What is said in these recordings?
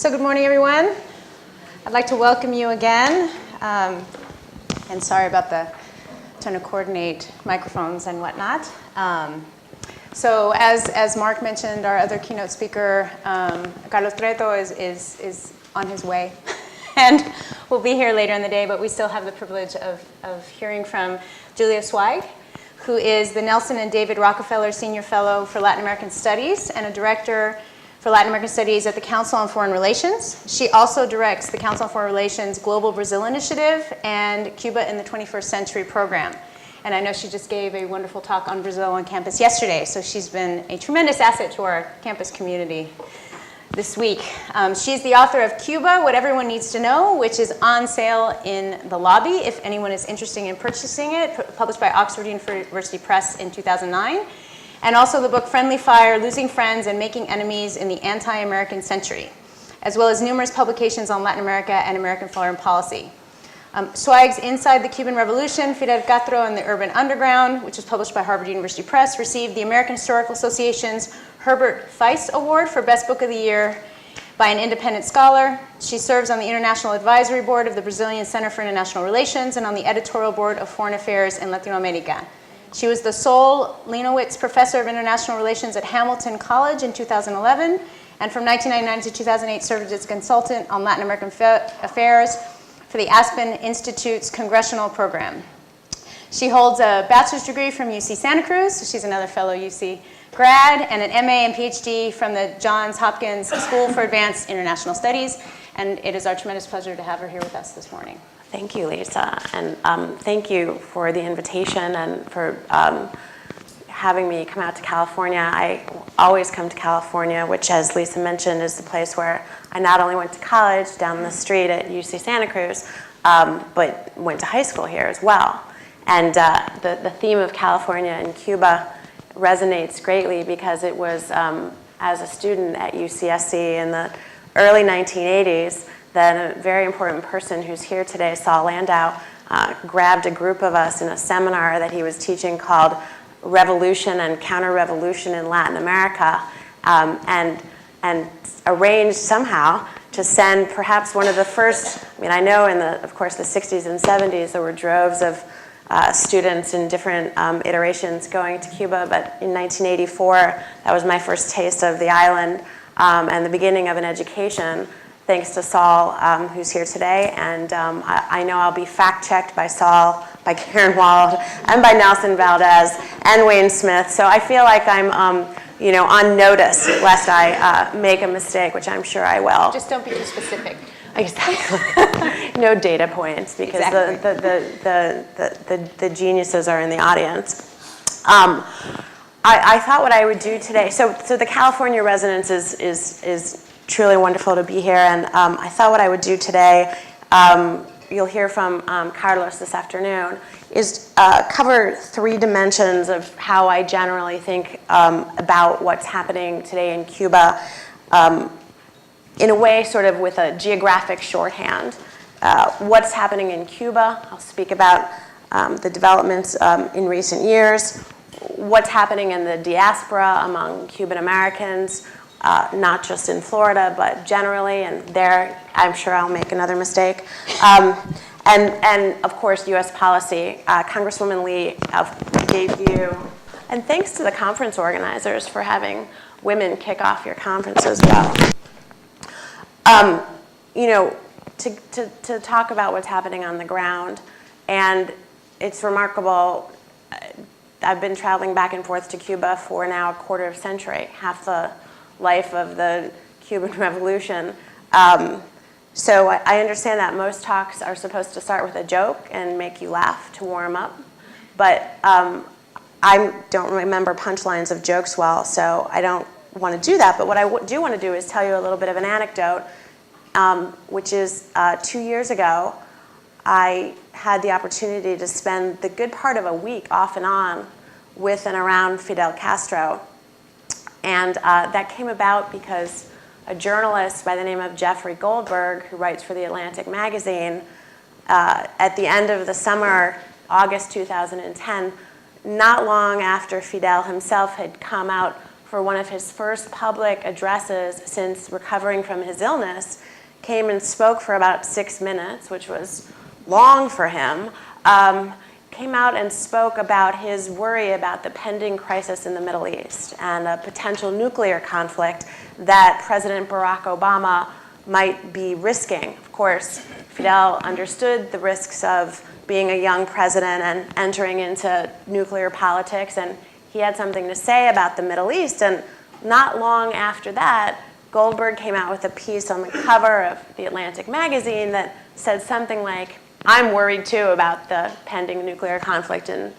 So good morning, everyone. I'd like to welcome you again. And sorry about the trying to coordinate microphones and whatnot. So as Mark mentioned, our other keynote speaker, Carlos Treto, is on his way and will be here later in the day, but we still have the privilege of hearing from Julia Zweig, who is the Nelson and David Rockefeller Senior Fellow for Latin American Studies and a director for Latin American Studies at the Council on Foreign Relations. She also directs the Council on Foreign Relations Global Brazil Initiative and Cuba in the 21st Century program. And I know she just gave a wonderful talk on Brazil on campus yesterday, so she's been a tremendous asset to our campus community this week. She's the author of Cuba, What Everyone Needs to Know, which is on sale in the lobby if anyone is interested in purchasing it, published by Oxford University Press in 2009. And also the book Friendly Fire, Losing Friends and Making Enemies in the Anti-American Century, as well as numerous publications on Latin America and American foreign policy. Zweig's Inside the Cuban Revolution, Fidel Castro and the Urban Underground, which was published by Harvard University Press, received the American Historical Association's Herbert Feist Award for Best Book of the Year by an independent scholar. She serves on the International Advisory Board of the Brazilian Center for International Relations and on the editorial board of Foreign Affairs in Latin America. She was the Sol Leonowitz Professor of International Relations at Hamilton College in 2011, and from 1999 to 2008 served as consultant on Latin American affairs for the Aspen Institute's congressional program. She holds a bachelor's degree from UC Santa Cruz, so she's another fellow UC grad, and an MA and PhD from the Johns Hopkins School for Advanced International Studies, and it is our tremendous pleasure to have her here with us this morning. Thank you, Lisa, and thank you for the invitation and for having me come out to California. I always come to California, which, as Lisa mentioned, is the place where I not only went to college down the street at UC Santa Cruz, but went to high school here as well. And the theme of California and Cuba resonates greatly because it was, as a student at UCSC in the early 1980s, that a very important person who's here today, Saul Landau, grabbed a group of us in a seminar that he was teaching called Revolution and Counter-Revolution in Latin America, and arranged somehow to send perhaps one of the first, I know in of course, the 60s and 70s, there were droves of students in different iterations going to Cuba, but in 1984, that was my first taste of the island and the beginning of an education. Thanks to Saul, who's here today, and I know I'll be fact-checked by Saul, by Karen Wald, and by Nelson Valdez, and Wayne Smith, so I feel like I'm on notice lest I make a mistake, which I'm sure I will. Just don't be too specific. Exactly. No data points, because exactly. the geniuses are in the audience. I thought what I would do today, so the California residence is truly wonderful to be here, and I thought what I would do today, you'll hear from Carlos this afternoon, is cover three dimensions of how I generally think about what's happening today in Cuba, in a way sort of with a geographic shorthand. What's happening in Cuba, I'll speak about the developments in recent years, what's happening in the diaspora among Cuban Americans, not just in Florida, but generally, and there I'm sure I'll make another mistake. And of course, US policy. Congresswoman Lee gave you, and thanks to the conference organizers for having women kick off your conference as well. To talk about what's happening on the ground, and it's remarkable. I've been traveling back and forth to Cuba for now a quarter of a century, half the life of the Cuban Revolution. So I understand that most talks are supposed to start with a joke and make you laugh to warm up, but I don't remember punchlines of jokes well, so I don't want to do that. But what I do want to do is tell you a little bit of an anecdote, which is 2 years ago, I had the opportunity to spend the good part of a week off and on with and around Fidel Castro. And that came about because a journalist by the name of Jeffrey Goldberg, who writes for The Atlantic magazine, at the end of the summer, August 2010, not long after Fidel himself had come out for one of his first public addresses since recovering from his illness, came and spoke for about 6 minutes, which was long for him, came out and spoke about his worry about the pending crisis in the Middle East and a potential nuclear conflict that President Barack Obama might be risking. Of course, Fidel understood the risks of being a young president and entering into nuclear politics, and he had something to say about the Middle East. And not long after that, Goldberg came out with a piece on the cover of The Atlantic magazine that said something like, "I'm worried too about the pending nuclear conflict in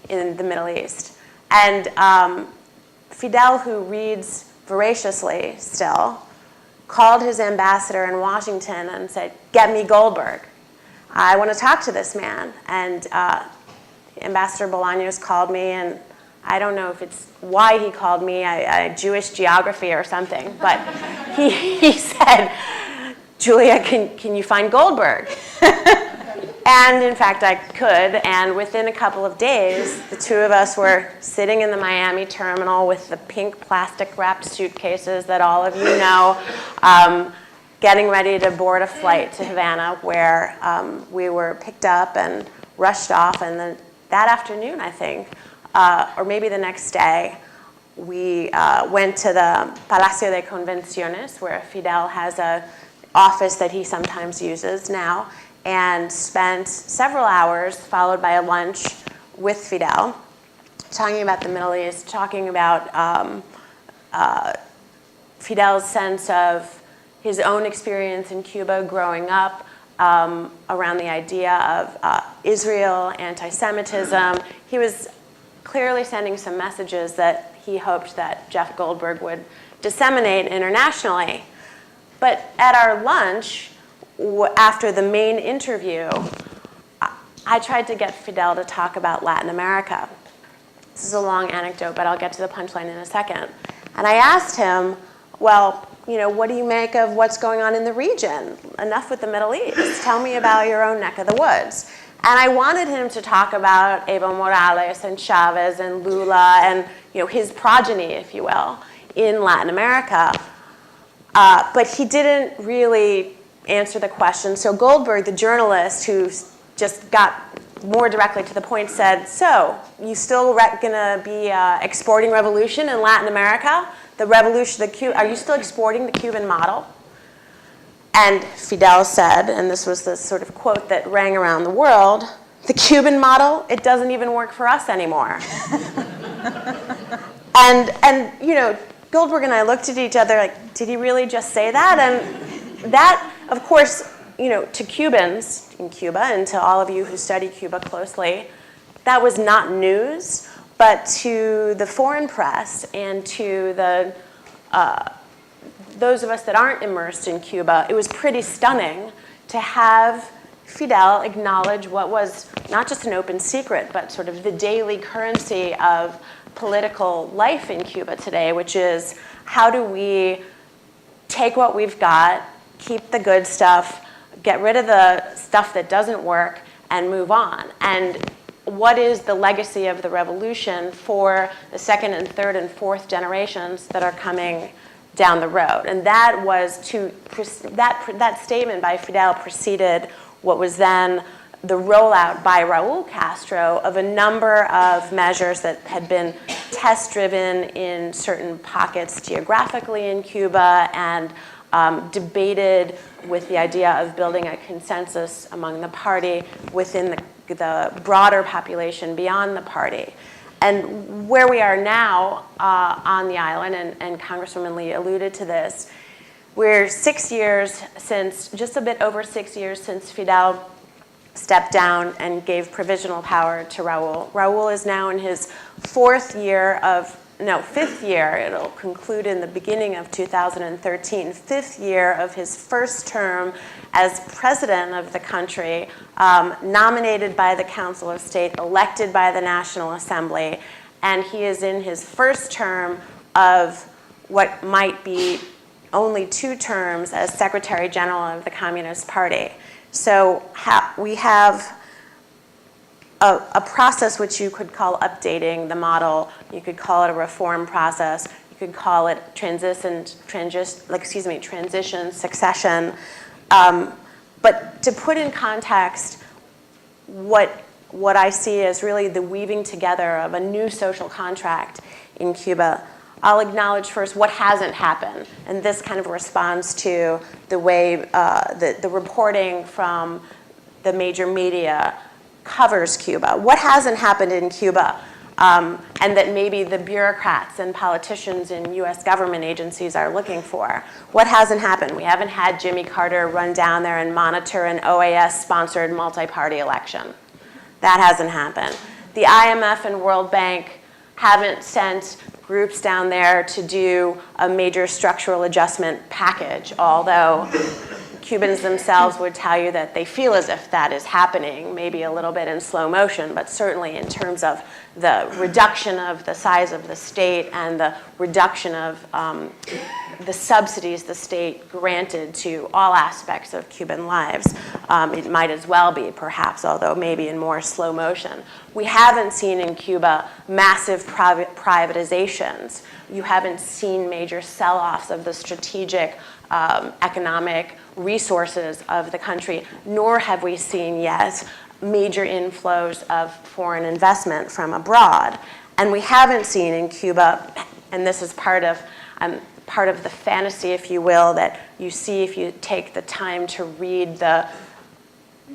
the Middle East." And Fidel, who reads voraciously still, called his ambassador in Washington and said, "Get me Goldberg. I want to talk to this man." And Ambassador Bolaños called me, and I don't know if it's why he called me, Jewish geography or something, but he said, "Julia, can you find Goldberg?" And in fact, I could, and within a couple of days, the two of us were sitting in the Miami terminal with the pink plastic-wrapped suitcases that all of you know, getting ready to board a flight to Havana, where we were picked up and rushed off. And then that afternoon, I think, or maybe the next day, we went to the Palacio de Convenciones, where Fidel has an office that he sometimes uses now, and spent several hours, followed by a lunch with Fidel, talking about the Middle East, talking about Fidel's sense of his own experience in Cuba growing up, around the idea of Israel, anti-Semitism. He was clearly sending some messages that he hoped that Jeff Goldberg would disseminate internationally. But at our lunch, after the main interview, I tried to get Fidel to talk about Latin America. This is a long anecdote, but I'll get to the punchline in a second. And I asked him, well, what do you make of what's going on in the region? Enough with the Middle East. Tell me about your own neck of the woods. And I wanted him to talk about Evo Morales and Chavez and Lula and his progeny, if you will, in Latin America. But he didn't really answer the question. So Goldberg, the journalist who just got more directly to the point, said, "So, you still gonna be exporting revolution in Latin America? The revolution, are you still exporting the Cuban model?" And Fidel said, and this was the sort of quote that rang around the world, "The Cuban model, it doesn't even work for us anymore." and Goldberg and I looked at each other like, did he really just say that? And that, of course, to Cubans in Cuba and to all of you who study Cuba closely, that was not news, but to the foreign press and to those of us that aren't immersed in Cuba, it was pretty stunning to have Fidel acknowledge what was not just an open secret, but sort of the daily currency of political life in Cuba today, which is how do we take what we've got, keep the good stuff, get rid of the stuff that doesn't work, and move on. And what is the legacy of the revolution for the second and third and fourth generations that are coming down the road? And that was that statement by Fidel preceded what was then the rollout by Raul Castro of a number of measures that had been test-driven in certain pockets geographically in Cuba and debated with the idea of building a consensus among the party within the broader population beyond the party. And where we are now on the island, and Congresswoman Lee alluded to this, we're 6 years since, just a bit over 6 years since Fidel stepped down and gave provisional power to Raul. Raul is now in his fifth year, it'll conclude in the beginning of 2013, fifth year of his first term as president of the country, nominated by the Council of State, elected by the National Assembly, and he is in his first term of what might be only 2 terms as Secretary General of the Communist Party. So we have a process which you could call updating the model. You could call it a reform process. You could call it transition, succession. But to put in context what I see as really the weaving together of a new social contract in Cuba, I'll acknowledge first what hasn't happened. And this kind of responds to the way the reporting from the major media covers Cuba. What hasn't happened in Cuba? And that maybe the bureaucrats and politicians in US government agencies are looking for. What hasn't happened? We haven't had Jimmy Carter run down there and monitor an OAS-sponsored multi-party election. That hasn't happened. The IMF and World Bank haven't sent groups down there to do a major structural adjustment package, although Cubans themselves would tell you that they feel as if that is happening, maybe a little bit in slow motion, but certainly in terms of the reduction of the size of the state and the reduction of the subsidies the state granted to all aspects of Cuban lives. It might as well be, perhaps, although maybe in more slow motion. We haven't seen in Cuba massive privatizations. You haven't seen major sell-offs of the strategic economic resources of the country, nor have we seen yet major inflows of foreign investment from abroad. And we haven't seen in Cuba, and this is part of the fantasy, if you will, that you see if you take the time to read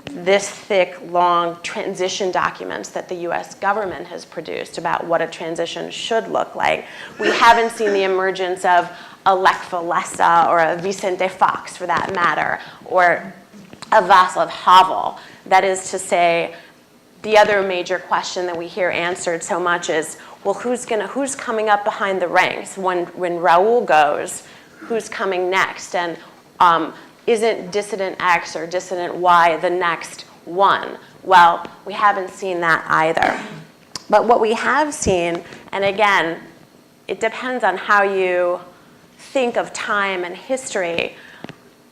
this thick, long transition documents that the US government has produced about what a transition should look like. We haven't seen the emergence of a Lech Walesa or a Vicente Fox, for that matter, or a Václav Havel. That is to say, the other major question that we hear answered so much is, well, who's coming up behind the ranks? When Raúl goes, who's coming next? And isn't dissident X or dissident Y the next one? Well, we haven't seen that either. But what we have seen, and again, it depends on how you think of time and history,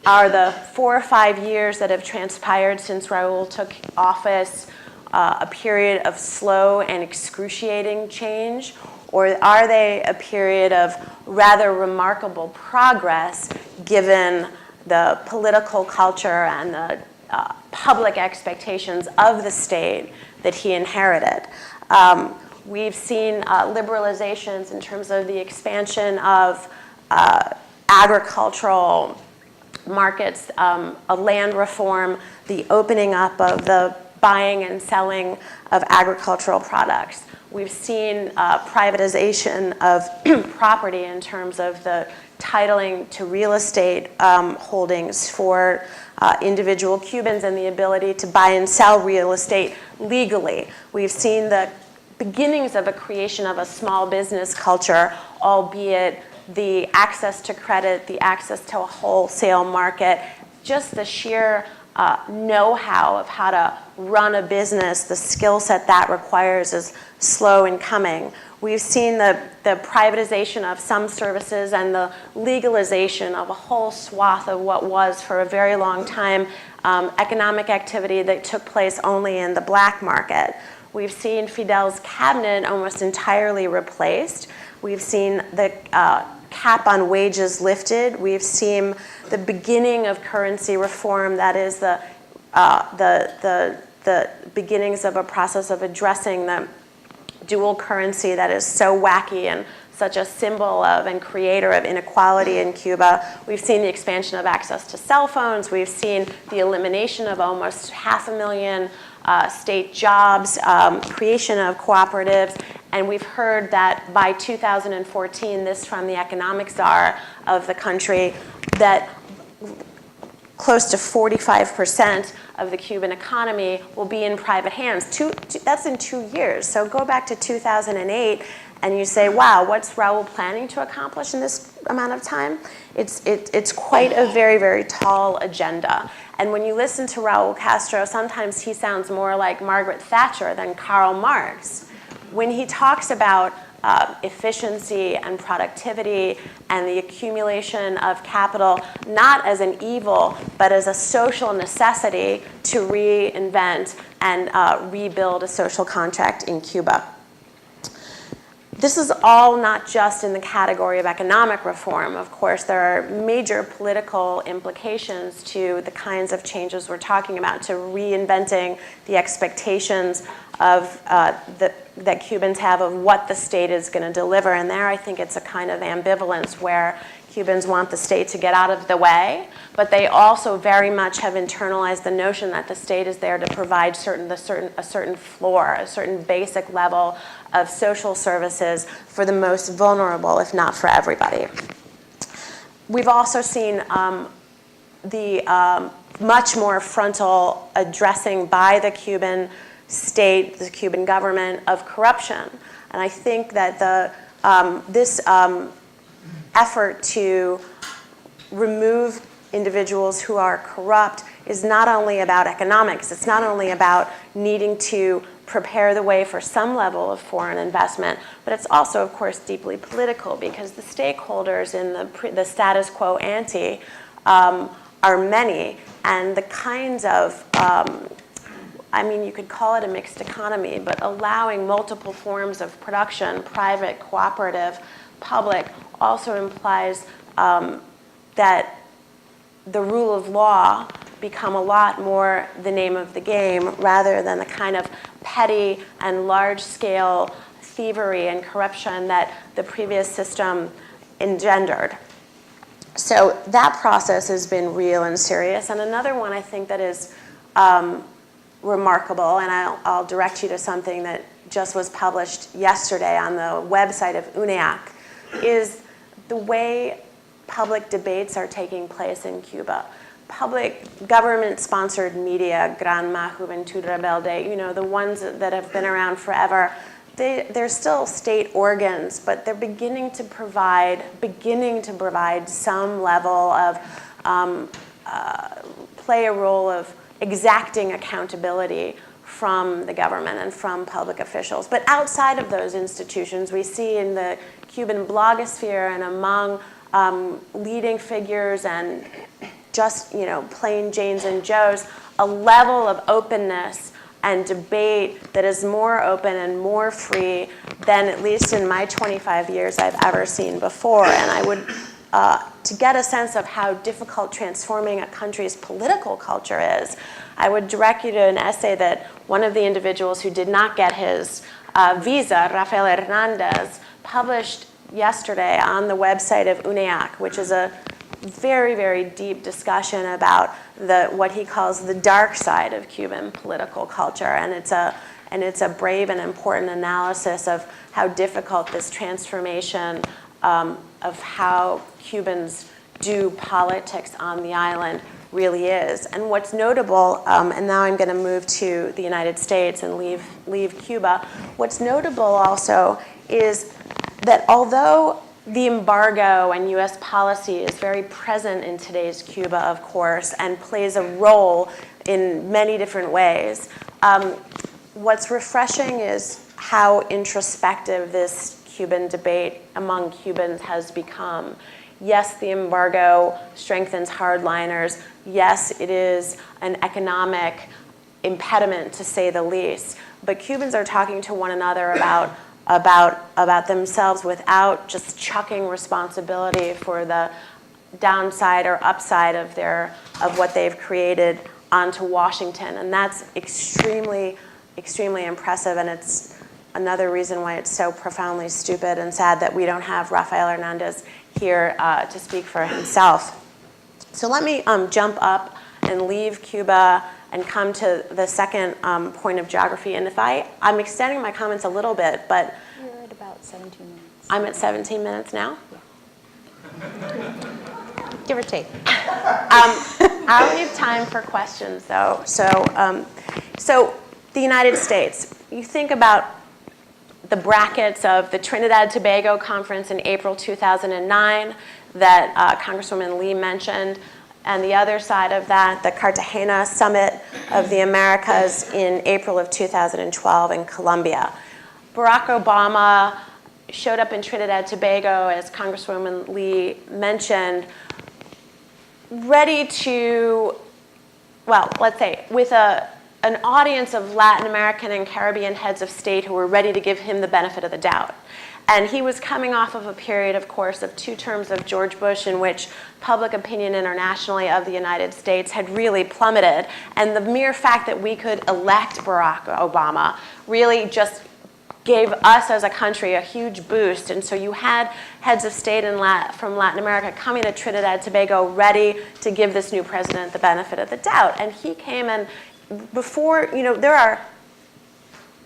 are the 4 or 5 years that have transpired since Raúl took office a period of slow and excruciating change, or are they a period of rather remarkable progress given the political culture and the public expectations of the state that he inherited? We've seen liberalizations in terms of the expansion of agricultural markets, a land reform, the opening up of the buying and selling of agricultural products. We've seen privatization of property in terms of the titling to real estate holdings for individual Cubans and the ability to buy and sell real estate legally. We've seen the beginnings of a creation of a small business culture, albeit the access to credit, the access to a wholesale market, just the sheer know-how of how to run a business, the skill set that requires is slow in coming. We've seen the privatization of some services and the legalization of a whole swath of what was, for a very long time, economic activity that took place only in the black market. We've seen Fidel's cabinet almost entirely replaced. We've seen the cap on wages lifted. We've seen the beginning of currency reform, that is the beginnings of a process of addressing the dual currency that is so wacky and such a symbol of and creator of inequality in Cuba. We've seen the expansion of access to cell phones. We've seen the elimination of almost 500,000 state jobs, creation of cooperatives, and we've heard that by 2014, this from the economic czar of the country, that close to 45% of the Cuban economy will be in private hands. That's in 2 years. So go back to 2008 and you say, wow, what's Raúl planning to accomplish in this amount of time? It's quite a very, very tall agenda. And when you listen to Raúl Castro, sometimes he sounds more like Margaret Thatcher than Karl Marx. When he talks about efficiency and productivity and the accumulation of capital, not as an evil, but as a social necessity to reinvent and rebuild a social contract in Cuba. This is all not just in the category of economic reform. Of course, there are major political implications to the kinds of changes we're talking about, to reinventing the expectations of that Cubans have of what the state is going to deliver. And there, I think it's a kind of ambivalence where Cubans want the state to get out of the way, but they also very much have internalized the notion that the state is there to provide a certain floor, a certain basic level of social services for the most vulnerable, if not for everybody. We've also seen the much more frontal addressing by the Cuban state, the Cuban government, of corruption. And I think that this effort to remove individuals who are corrupt is not only about economics, it's not only about needing to prepare the way for some level of foreign investment, but it's also, of course, deeply political, because the stakeholders in the status quo ante are many, and the kinds of I mean, you could call it a mixed economy, but allowing multiple forms of production, private, cooperative, public, also implies that the rule of law become a lot more the name of the game rather than the kind of petty and large-scale thievery and corruption that the previous system engendered. So that process has been real and serious. And another one I think that is remarkable, and I'll direct you to something that just was published yesterday on the website of UNEAC, is the way public debates are taking place in Cuba. Public government-sponsored media, Granma, Juventud Rebelde, you know, the ones that have been around forever, they're still state organs, but they're beginning to provide some level of, play a role of exacting accountability from the government and from public officials. But outside of those institutions, we see in the Cuban blogosphere and among leading figures and just, you know, plain Janes and Joes, a level of openness and debate that is more open and more free than, at least in my 25 years, I've ever seen before. And I would, to get a sense of how difficult transforming a country's political culture is, I would direct you to an essay that one of the individuals who did not get his visa, Rafael Hernandez, published yesterday on the website of UNEAC, which is a very, very deep discussion about what he calls the dark side of Cuban political culture. And it's a brave and important analysis of how difficult this transformation of how Cubans do politics on the island really is. And what's notable, and now I'm going to move to the United States and leave Cuba, what's notable also is that although the embargo and US policy is very present in today's Cuba, of course, and plays a role in many different ways, what's refreshing is how introspective this Cuban debate among Cubans has become. Yes, the embargo strengthens hardliners. Yes, it is an economic impediment, to say the least. But Cubans are talking to one another about themselves without just chucking responsibility for the downside or upside of what they've created onto Washington. And that's extremely, extremely impressive. And it's another reason why it's so profoundly stupid and sad that we don't have Rafael Hernandez here to speak for himself. So let me jump up and leave Cuba and come to the second point of geography. And I'm extending my comments a little bit, but you're at about 17 minutes. I'm at 17 minutes now? Yeah. Give or take. I'll leave time for questions, though. So the United States, you think about the brackets of the Trinidad-Tobago conference in April 2009 that Congresswoman Lee mentioned, and the other side of that, the Cartagena Summit of the Americas in April of 2012 in Colombia. Barack Obama showed up in Trinidad-Tobago, as Congresswoman Lee mentioned, ready to, well, let's say, with an audience of Latin American and Caribbean heads of state who were ready to give him the benefit of the doubt. And he was coming off of a period, of course, of 2 terms of George Bush in which public opinion internationally of the United States had really plummeted. And the mere fact that we could elect Barack Obama really just gave us as a country a huge boost. And so you had heads of state from Latin America coming to Trinidad and Tobago ready to give this new president the benefit of the doubt. And he came, and before, there are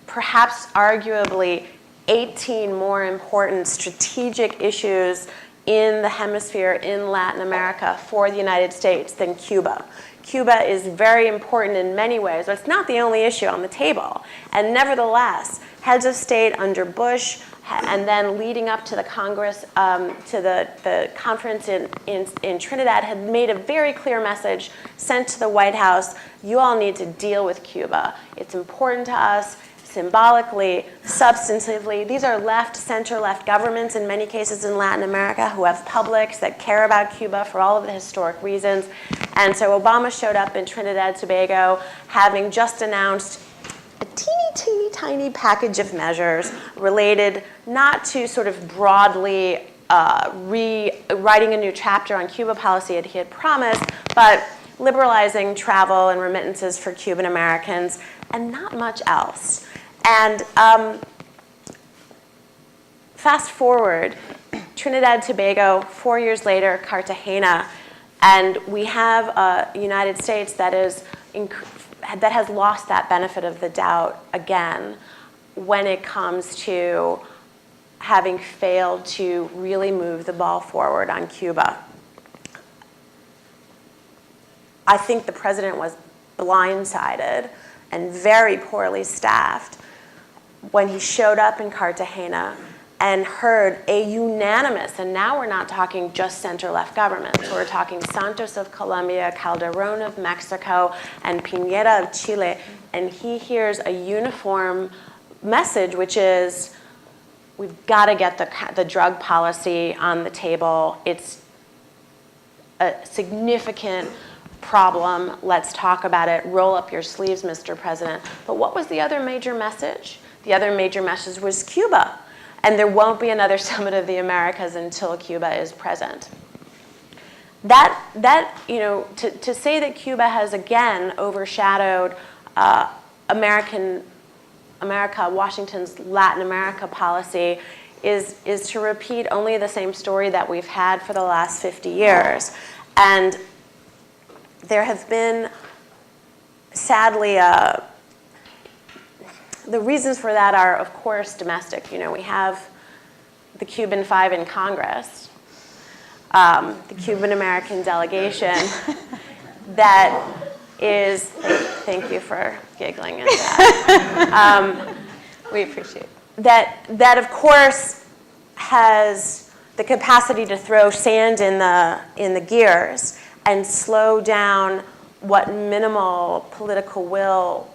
perhaps arguably 18 more important strategic issues in the hemisphere in Latin America for the United States than Cuba. Cuba is very important in many ways, but it's not the only issue on the table. And nevertheless, heads of state under Bush, and then leading up to the Congress, to the conference in Trinidad, had made a very clear message sent to the White House: you all need to deal with Cuba. It's important to us. Symbolically, substantively. These are left, center-left governments in many cases in Latin America who have publics that care about Cuba for all of the historic reasons. And so Obama showed up in Trinidad and Tobago having just announced a teeny tiny package of measures related not to sort of broadly rewriting a new chapter on Cuba policy that he had promised, but liberalizing travel and remittances for Cuban Americans, and not much else. And fast forward, Trinidad and Tobago, 4 years later, Cartagena, and we have a United States that has lost that benefit of the doubt again when it comes to having failed to really move the ball forward on Cuba. I think the president was blindsided and very poorly staffed when he showed up in Cartagena and heard a unanimous, and now we're not talking just center-left governments, we're talking Santos of Colombia, Calderón of Mexico, and Piñera of Chile, and he hears a uniform message, which is, we've got to get the drug policy on the table. It's a significant problem. Let's talk about it. Roll up your sleeves, Mr. President. But what was the other major message? The other major message was Cuba. And there won't be another Summit of the Americas until Cuba is present. To say that Cuba has again overshadowed Washington's Latin America policy is to repeat only the same story that we've had for the last 50 years. And there have been, sadly, the reasons for that are, of course, domestic. We have the Cuban Five in Congress, the Cuban American delegation that is, thank you for giggling at that. We appreciate it. That, of course, has the capacity to throw sand in the gears and slow down what minimal political will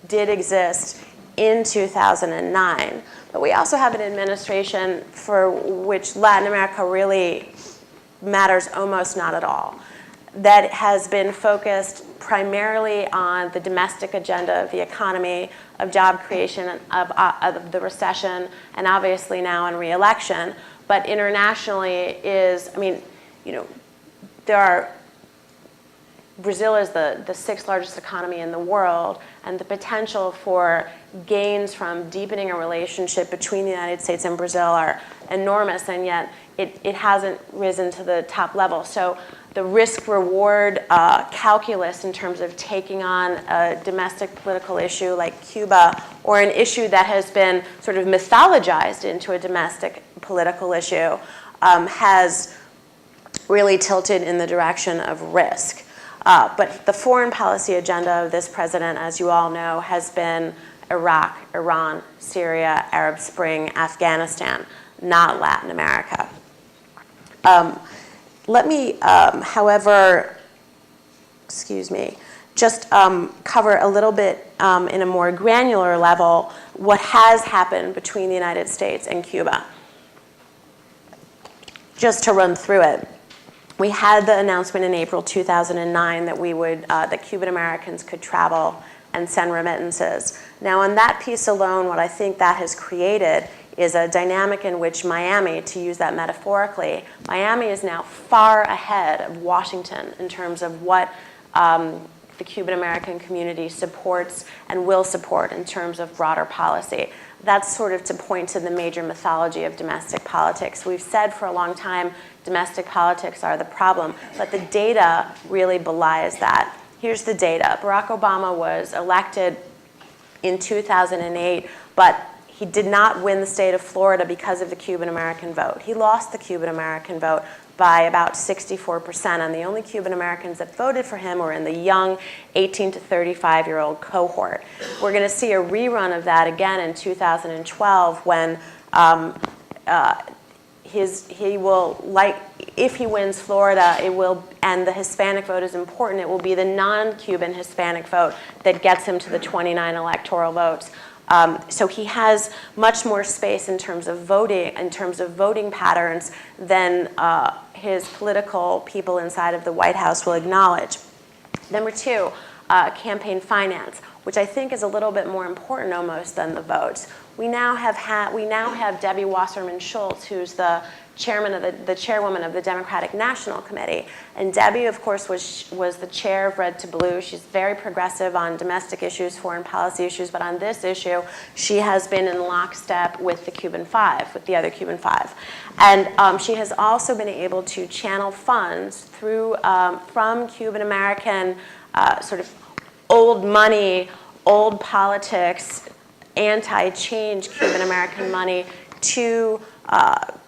did exist in 2009. But we also have an administration for which Latin America really matters almost not at all, that has been focused primarily on the domestic agenda of the economy, of job creation, of the recession, and obviously now on re-election. But internationally Brazil is the sixth largest economy in the world, and the potential for gains from deepening a relationship between the United States and Brazil are enormous, and yet it hasn't risen to the top level. So the risk-reward calculus in terms of taking on a domestic political issue like Cuba, or an issue that has been sort of mythologized into a domestic political issue, has really tilted in the direction of risk. But the foreign policy agenda of this president, as you all know, has been Iraq, Iran, Syria, Arab Spring, Afghanistan, not Latin America. Let me, however, just cover a little bit in a more granular level what has happened between the United States and Cuba. Just to run through it. We had the announcement in April 2009 that that Cuban Americans could travel and send remittances. Now, on that piece alone, what I think that has created is a dynamic in which Miami, to use that metaphorically, Miami is now far ahead of Washington in terms of what the Cuban American community supports and will support in terms of broader policy. That's sort of to point to the major mythology of domestic politics. We've said for a long time domestic politics are the problem, but the data really belies that. Here's the data. Barack Obama was elected in 2008, but he did not win the state of Florida because of the Cuban American vote. He lost the Cuban American vote by about 64%, and the only Cuban Americans that voted for him were in the young 18 to 35-year-old cohort. We're going to see a rerun of that again in 2012 when he will, like, if he wins Florida, it will, and the Hispanic vote is important, it will be the non-Cuban Hispanic vote that gets him to the 29 electoral votes. So he has much more space in terms of voting patterns than his political people inside of the White House will acknowledge. Number two, campaign finance, which I think is a little bit more important almost than the votes. We now have Debbie Wasserman Schultz, who's the chairwoman of the Democratic National Committee. And Debbie, of course, was the chair of Red to Blue. She's very progressive on domestic issues, foreign policy issues, but on this issue, she has been in lockstep with the Cuban Five, with the other Cuban Five. And she has also been able to channel funds through from Cuban American sort of old money, old politics, anti-change Cuban American money to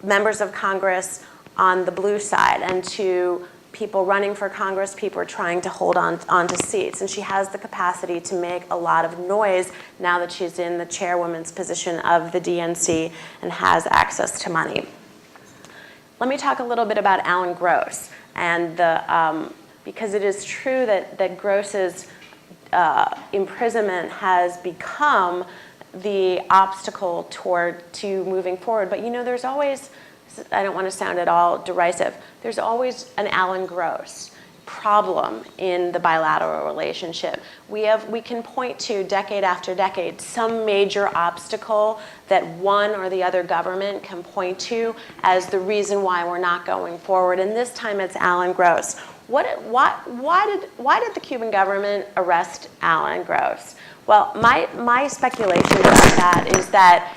members of Congress on the blue side and to people running for Congress, people are trying to hold onto seats. And she has the capacity to make a lot of noise now that she's in the chairwoman's position of the DNC and has access to money. Let me talk a little bit about Alan Gross. And because it is true that Gross's imprisonment has become the obstacle to moving forward. But you know, there's always, I don't want to sound at all derisive, there's always an Alan Gross problem in the bilateral relationship. We can point to decade after decade some major obstacle that one or the other government can point to as the reason why we're not going forward. And this time it's Alan Gross. Why did the Cuban government arrest Alan Gross? Well, my speculation about that is that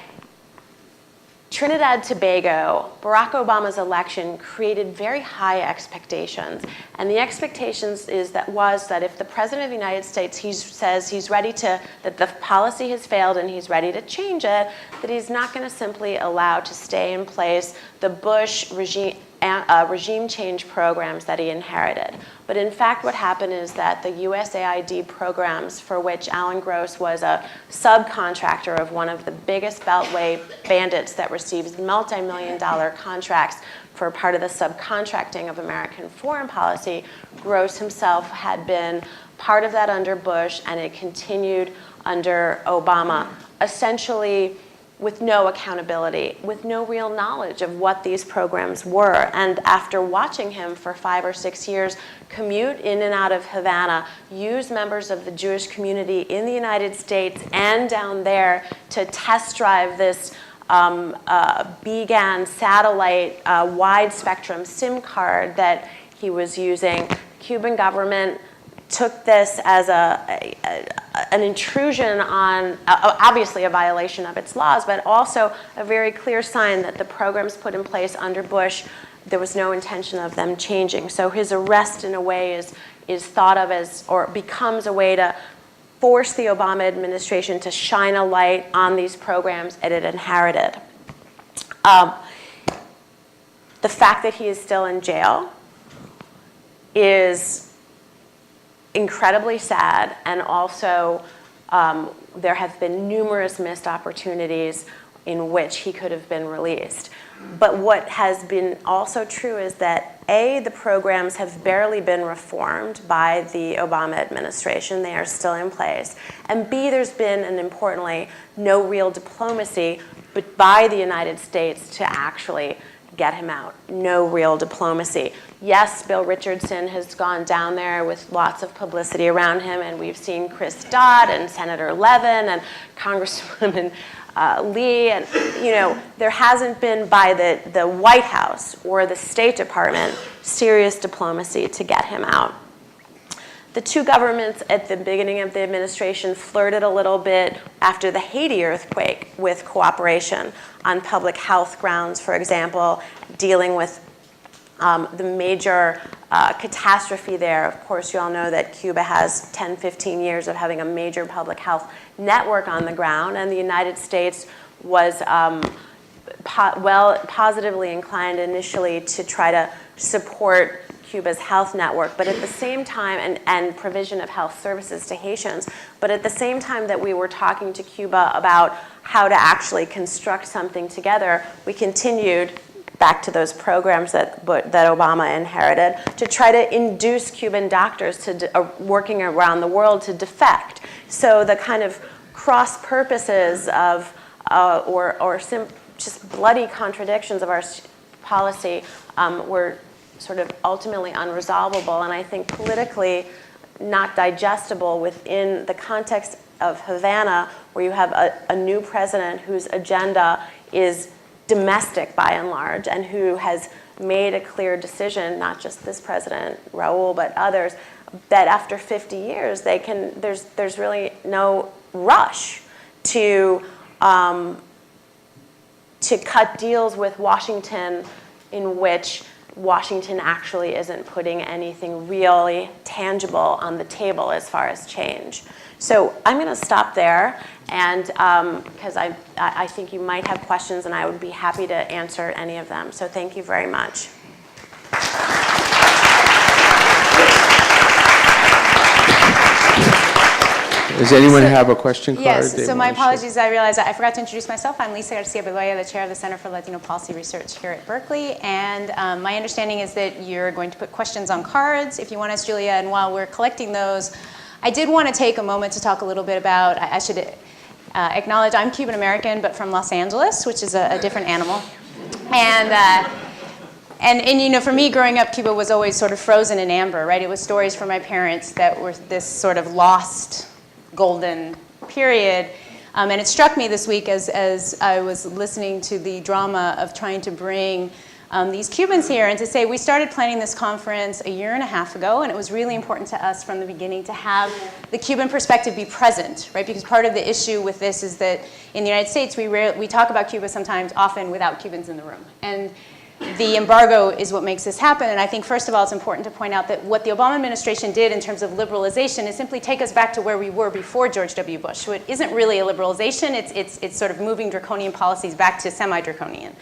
Trinidad Tobago, Barack Obama's election created very high expectations. And the expectations was that if the President of the United States says he's ready to, that the policy has failed and he's ready to change it, that he's not going to simply allow to stay in place the Bush regime change programs that he inherited. But in fact, what happened is that the USAID programs, for which Alan Gross was a subcontractor of one of the biggest Beltway bandits that receives multi-million-dollar contracts for part of the subcontracting of American foreign policy, Gross himself had been part of that under Bush, and it continued under Obama, essentially with no accountability, with no real knowledge of what these programs were. And after watching him for 5 or 6 years commute in and out of Havana, use members of the Jewish community in the United States and down there to test drive this BGAN satellite wide spectrum SIM card that he was using, the Cuban government took this as an intrusion on, obviously a violation of its laws, but also a very clear sign that the programs put in place under Bush, there was no intention of them changing. So his arrest, in a way, is thought of as, or becomes a way to force the Obama administration to shine a light on these programs that it inherited. The fact that he is still in jail is incredibly sad, and also there have been numerous missed opportunities in which he could have been released. But what has been also true is that A, the programs have barely been reformed by the Obama administration. They are still in place. And B, there's been, and importantly, no real diplomacy but by the United States to actually get him out. No real diplomacy. Yes, Bill Richardson has gone down there with lots of publicity around him, and we've seen Chris Dodd and Senator Levin and Congresswoman Lee, and there hasn't been by the White House or the State Department serious diplomacy to get him out. The two governments at the beginning of the administration flirted a little bit after the Haiti earthquake with cooperation on public health grounds, for example, dealing with the major catastrophe there. Of course, you all know that Cuba has 10, 15 years of having a major public health network on the ground, and the United States was positively inclined initially to try to support Cuba's health network, but at the same time, and provision of health services to Haitians, but at the same time that we were talking to Cuba about how to actually construct something together, we continued back to those programs that Obama inherited to try to induce Cuban doctors to working around the world to defect. So the kind of cross purposes of just bloody contradictions of our policy were sort of ultimately unresolvable, and I think politically not digestible within the context of Havana, where you have a new president whose agenda is domestic by and large, and who has made a clear decision, not just this president, Raul, but others, that after 50 years, there's really no rush to cut deals with Washington in which Washington actually isn't putting anything really tangible on the table as far as change. So I'm going to stop there, and because I think you might have questions, and I would be happy to answer any of them. So thank you very much. Does anyone have a question card? Yes, so my apologies, I realized I forgot to introduce myself. I'm Lisa Garcia-Bedoya, the chair of the Center for Latino Policy Research here at Berkeley, and my understanding is that you're going to put questions on cards if you want to ask Julia, and while we're collecting those, I did want to take a moment to talk a little bit about, I should acknowledge I'm Cuban American, but from Los Angeles, which is a different animal, and for me, growing up, Cuba was always sort of frozen in amber, right? It was stories from my parents that were this sort of lost golden period. And it struck me this week as I was listening to the drama of trying to bring these Cubans here and to say we started planning this conference a year and a half ago, and it was really important to us from the beginning to have the Cuban perspective be present, right? Because part of the issue with this is that in the United States, we talk about Cuba sometimes often without Cubans in the room. And the embargo is what makes this happen, and I think first of all it's important to point out that what the Obama administration did in terms of liberalization is simply take us back to where we were before George W. Bush. So it isn't really a liberalization, it's sort of moving draconian policies back to semi-draconian.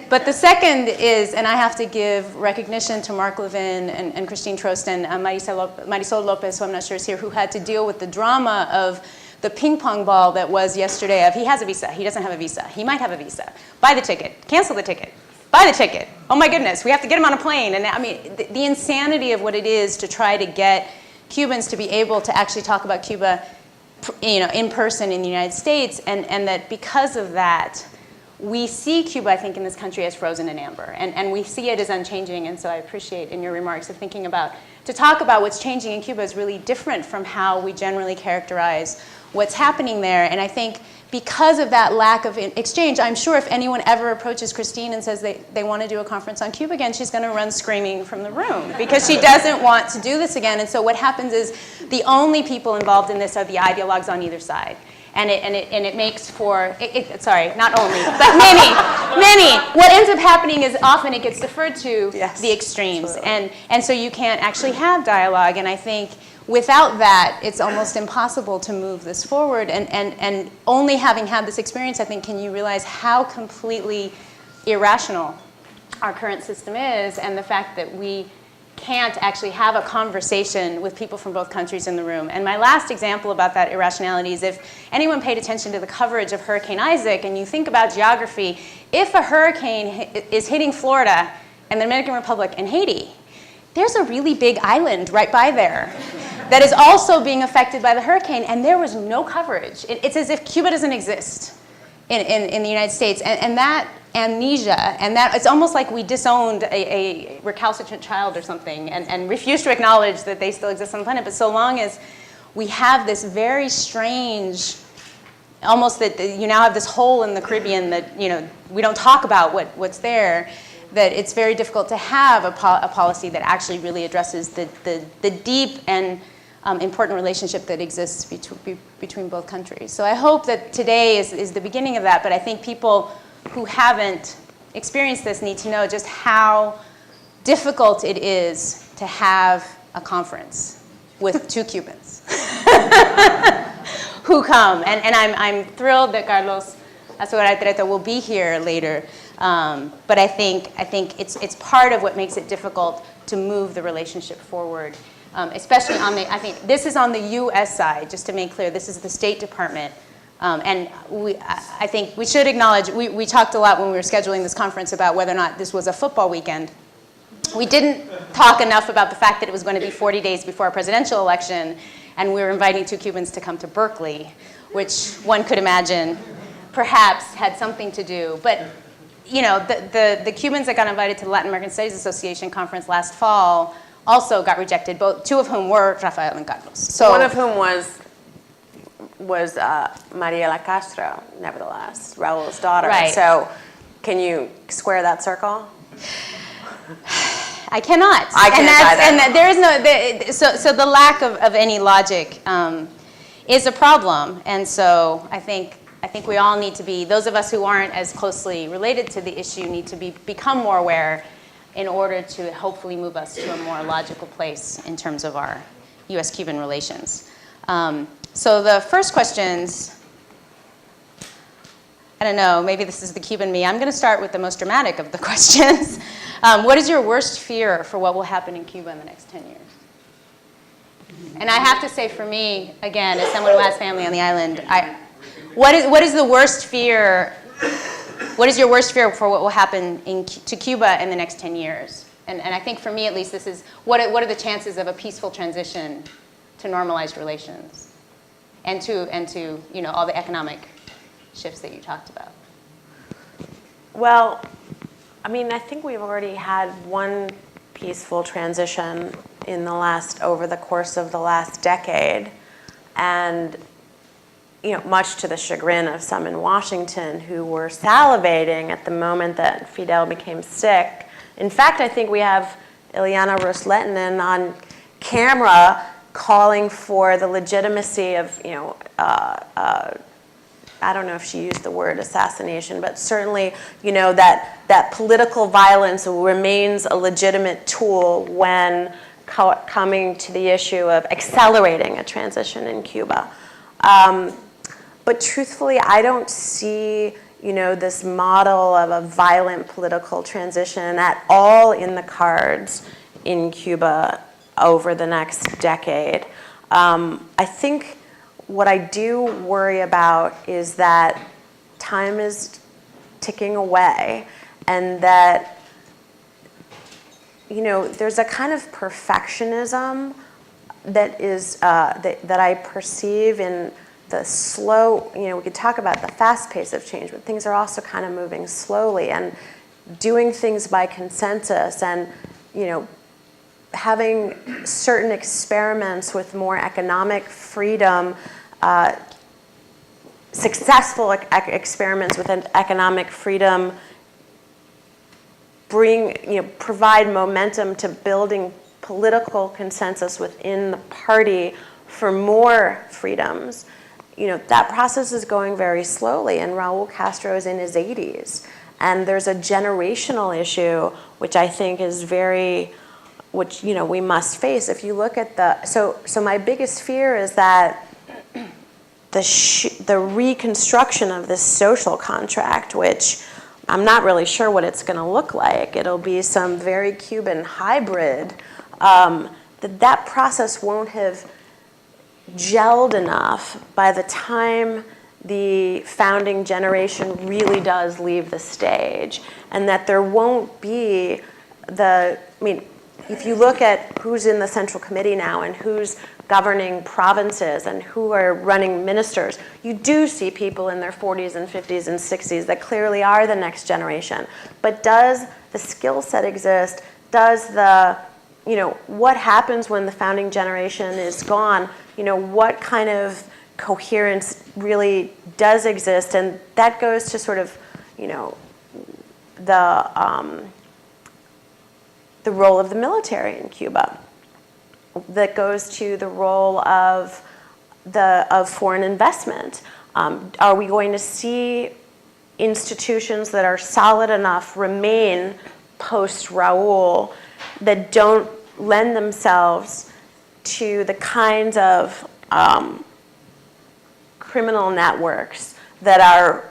But the second is, and I have to give recognition to Mark Levin and Christine Trost and Marisol Lopez, who I'm not sure is here, who had to deal with the drama of the ping pong ball that was yesterday of he has a visa, he doesn't have a visa, he might have a visa, buy the ticket, cancel the ticket. Buy the ticket. Oh my goodness, we have to get him on a plane. And I mean, the insanity of what it is to try to get Cubans to be able to actually talk about Cuba, in person in the United States, and that because of that, we see Cuba, I think, in this country as frozen in amber, and we see it as unchanging. And so I appreciate in your remarks of thinking about, to talk about what's changing in Cuba is really different from how we generally characterize what's happening there. And I think because of that lack of exchange, I'm sure if anyone ever approaches Christine and says they want to do a conference on Cuba again, she's going to run screaming from the room because she doesn't want to do this again. And so what happens is the only people involved in this are the ideologues on either side. And it makes for, sorry, not only, but many. What ends up happening is often it gets deferred to the extremes. Absolutely. And so you can't actually have dialogue. And I think without that, it's almost impossible to move this forward. And only having had this experience, I think, can you realize how completely irrational our current system is, and the fact that we can't actually have a conversation with people from both countries in the room. And my last example about that irrationality is if anyone paid attention to the coverage of Hurricane Isaac, and you think about geography, if a hurricane is hitting Florida and the Dominican Republic and Haiti, there's a really big island right by there that is also being affected by the hurricane, and there was no coverage. It's as if Cuba doesn't exist in the United States, and that amnesia, and that it's almost like we disowned a recalcitrant child or something, and refused to acknowledge that they still exist on the planet. But so long as we have this very strange almost that you now have this hole in the Caribbean that, we don't talk about what's there, that it's very difficult to have a policy that actually really addresses the deep and important relationship that exists between both countries. So I hope that today is the beginning of that, but I think people who haven't experienced this need to know just how difficult it is to have a conference with two Cubans who come. And I'm thrilled that Carlos Alzugaray Treto will be here later. But I think it's part of what makes it difficult to move the relationship forward, especially I think this is on the US side, just to make clear, this is the State Department. And I think we should acknowledge, we talked a lot when we were scheduling this conference about whether or not this was a football weekend. We didn't talk enough about the fact that it was going to be 40 days before a presidential election, and we were inviting two Cubans to come to Berkeley, which one could imagine perhaps had something to do. But the Cubans that got invited to the Latin American Studies Association conference last fall also got rejected, two of whom were Rafael and Carlos. So one of whom was Mariela Castro, nevertheless, Raul's daughter. Right. So can you square that circle? I cannot. I can't either. And there is so the lack of any logic is a problem. And so I think we all need to be, those of us who aren't as closely related to the issue need to become more aware in order to hopefully move us to a more logical place in terms of our US-Cuban relations. So the first questions, I don't know, maybe this is the Cuban me. I'm going to start with the most dramatic of the questions. What is your worst fear for what will happen in Cuba in the next 10 years? And I have to say, for me, again, as someone who has family on the island, what is the worst fear? What is your worst fear for what will happen to Cuba in the next 10 years? And I think for me, at least, this is what are the chances of a peaceful transition to normalized relations, and to all the economic shifts that you talked about? Well, I think we've already had one peaceful transition over the course of the last decade, and much to the chagrin of some in Washington who were salivating at the moment that Fidel became sick. In fact, I think we have Ilyana Rusletinen on camera calling for the legitimacy of, I don't know if she used the word assassination, but certainly, that political violence remains a legitimate tool when coming to the issue of accelerating a transition in Cuba. But truthfully, I don't see, this model of a violent political transition at all in the cards in Cuba over the next decade. I think what I do worry about is that time is ticking away, and that, there's a kind of perfectionism that is that I perceive in the slow, we could talk about the fast pace of change, but things are also kind of moving slowly, and doing things by consensus, and, having certain experiments with more economic freedom, successful experiments with economic freedom provide momentum to building political consensus within the party for more freedoms. That process is going very slowly, and Raul Castro is in his 80s. And there's a generational issue, which I think is which we must face. If you look at so my biggest fear is that the reconstruction of this social contract, which I'm not really sure what it's going to look like. It'll be some very Cuban hybrid. That process won't have gelled enough by the time the founding generation really does leave the stage, and that there won't be if you look at who's in the Central Committee now and who's governing provinces and who are running ministers, you do see people in their 40s and 50s and 60s that clearly are the next generation. But does the skill set exist? Does what happens when the founding generation is gone? What kind of coherence really does exist, and that goes to sort of, the role of the military in Cuba. That goes to the role of foreign investment. Are we going to see institutions that are solid enough remain post-Raúl that don't lend themselves to the kinds of criminal networks that are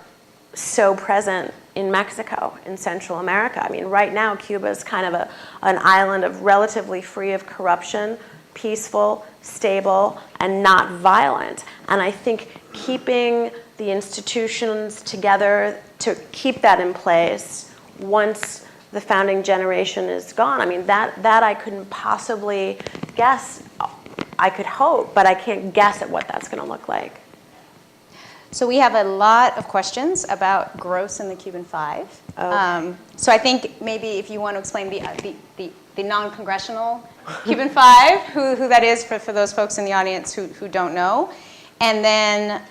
so present in Mexico, in Central America? I mean, right now, Cuba is kind of an island of relatively free of corruption, peaceful, stable, and not violent. And I think keeping the institutions together to keep that in place once the founding generation is gone, I mean, that I couldn't possibly guess. I could hope, but I can't guess at what that's going to look like. So we have a lot of questions about Gross and the Cuban Five. Okay. So I think maybe if you want to explain the non-congressional Cuban Five, who that is for those folks in the audience who don't know. And then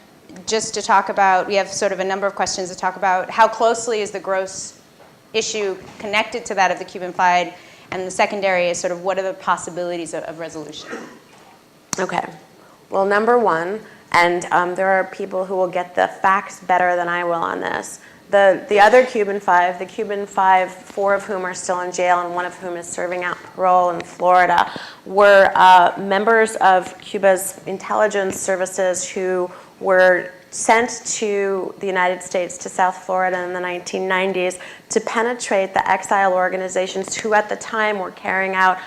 just to talk about, we have sort of a number of questions to talk about how closely is the Gross issue connected to that of the Cuban Five, and the secondary is sort of what are the possibilities of resolution? Okay. Well, number one, and there are people who will get the facts better than I will on this. The other Cuban Five, 4 of whom are still in jail and 1 of whom is serving out parole in Florida, were members of Cuba's intelligence services who were sent to the United States, to South Florida in the 1990s to penetrate the exile organizations who at the time were carrying out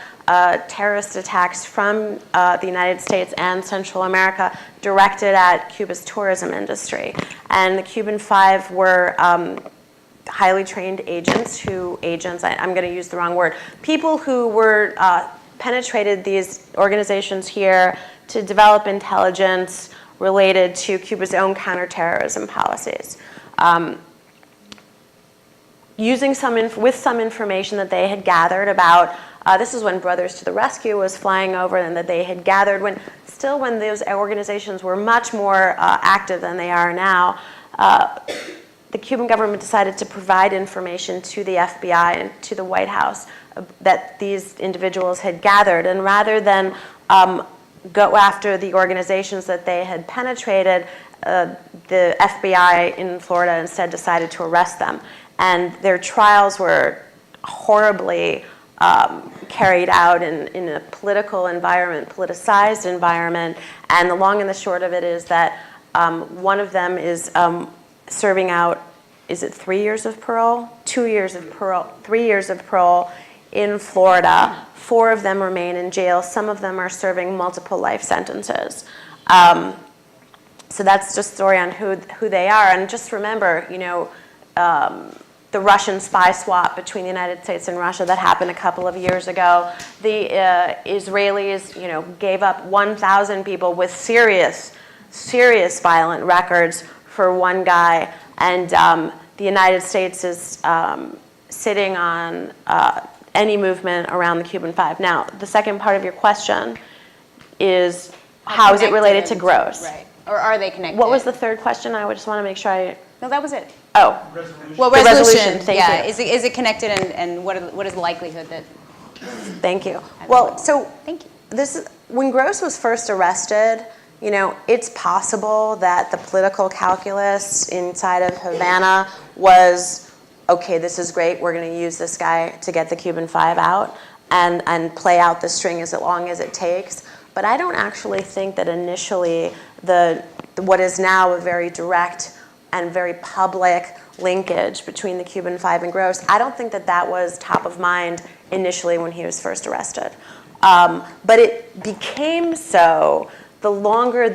terrorist attacks from the United States and Central America directed at Cuba's tourism industry. And the Cuban Five were highly trained agents I'm going to use the wrong word, people who were penetrated these organizations here to develop intelligence related to Cuba's own counterterrorism policies. Using with some information that they had gathered about, this is when Brothers to the Rescue was flying over, and that they had gathered when those organizations were much more active than they are now. The Cuban government decided to provide information to the FBI and to the White House that these individuals had gathered, and rather than go after the organizations that they had penetrated, the FBI in Florida instead decided to arrest them. And their trials were horribly carried out in a political environment, politicized environment. And the long and the short of it is that one of them is serving out, is it 3 years of parole? 2 years of parole, 3 years of parole in Florida. 4 of them remain in jail. Some of them are serving multiple life sentences. So that's just a story on who they are. And just remember, the Russian spy swap between the United States and Russia that happened a couple of years ago. The Israelis, gave up 1,000 people with serious violent records for one guy, and the United States is sitting on any movement around the Cuban Five. Now, the second part of your question is how is it related to Gross? Right. Or are they connected? What was the third question? I just want to make sure I... No, that was it. Oh. Resolution. Well, resolution. Thank you. you. Is it connected, and what is the likelihood that... Thank you. Well, so thank you. When Gross was first arrested, it's possible that the political calculus inside of Havana was, okay, this is great, we're going to use this guy to get the Cuban Five out and play out the string as long as it takes. But I don't actually think that initially what is now a very direct and very public linkage between the Cuban Five and Gross, I don't think that was top of mind initially when he was first arrested. But it became so the longer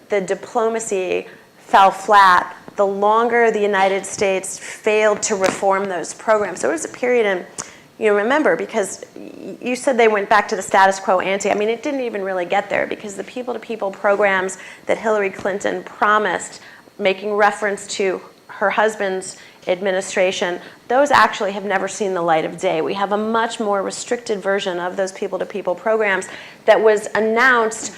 the diplomacy fell flat, the longer the United States failed to reform those programs. There was a period in, remember, because you said they went back to the status quo ante. I mean, it didn't even really get there, because the people-to-people programs that Hillary Clinton promised, making reference to her husband's administration, those actually have never seen the light of day. We have a much more restricted version of those people-to-people programs that was announced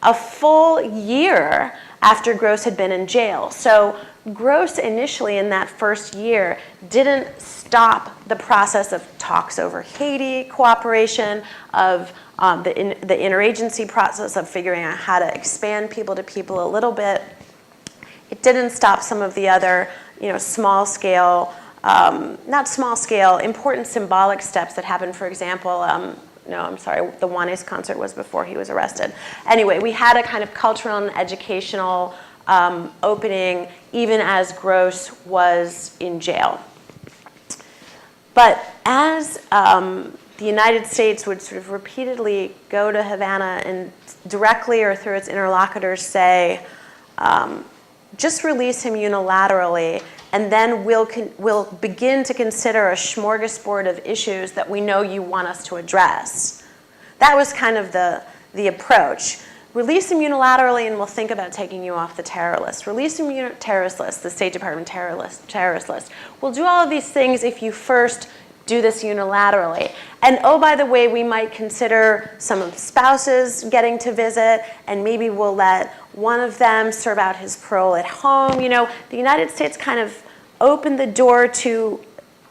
a full year after Gross had been in jail. So Gross initially in that first year didn't stop the process of talks over Haiti cooperation, of the interagency process of figuring out how to expand people to people a little bit. It didn't stop some of the other, small scale, not small scale, important symbolic steps that happened. For example, no, I'm sorry, the Juanes concert was before he was arrested. Anyway, we had a kind of cultural and educational opening even as Gross was in jail. But as the United States would sort of repeatedly go to Havana and directly or through its interlocutors say, just release him unilaterally, and then we'll begin to consider a smorgasbord of issues that we know you want us to address. That was kind of the approach. Release him unilaterally and we'll think about taking you off the terror list. Release him terrorist list, the State Department terrorist list. We'll do all of these things if you first do this unilaterally. And oh, by the way, we might consider some of the spouses getting to visit, and maybe we'll let one of them serve out his parole at home. The United States kind of opened the door to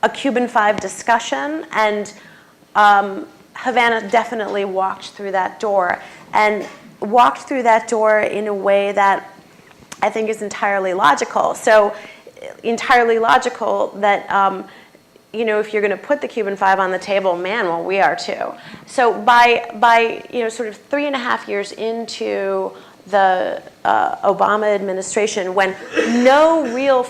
a Cuban 5 discussion, and Havana definitely walked through that door, and walked through that door in a way that I think is entirely logical. So entirely logical that if you're going to put the Cuban 5 on the table, man, well, we are too. So by sort of 3.5 years into the Obama administration, when no real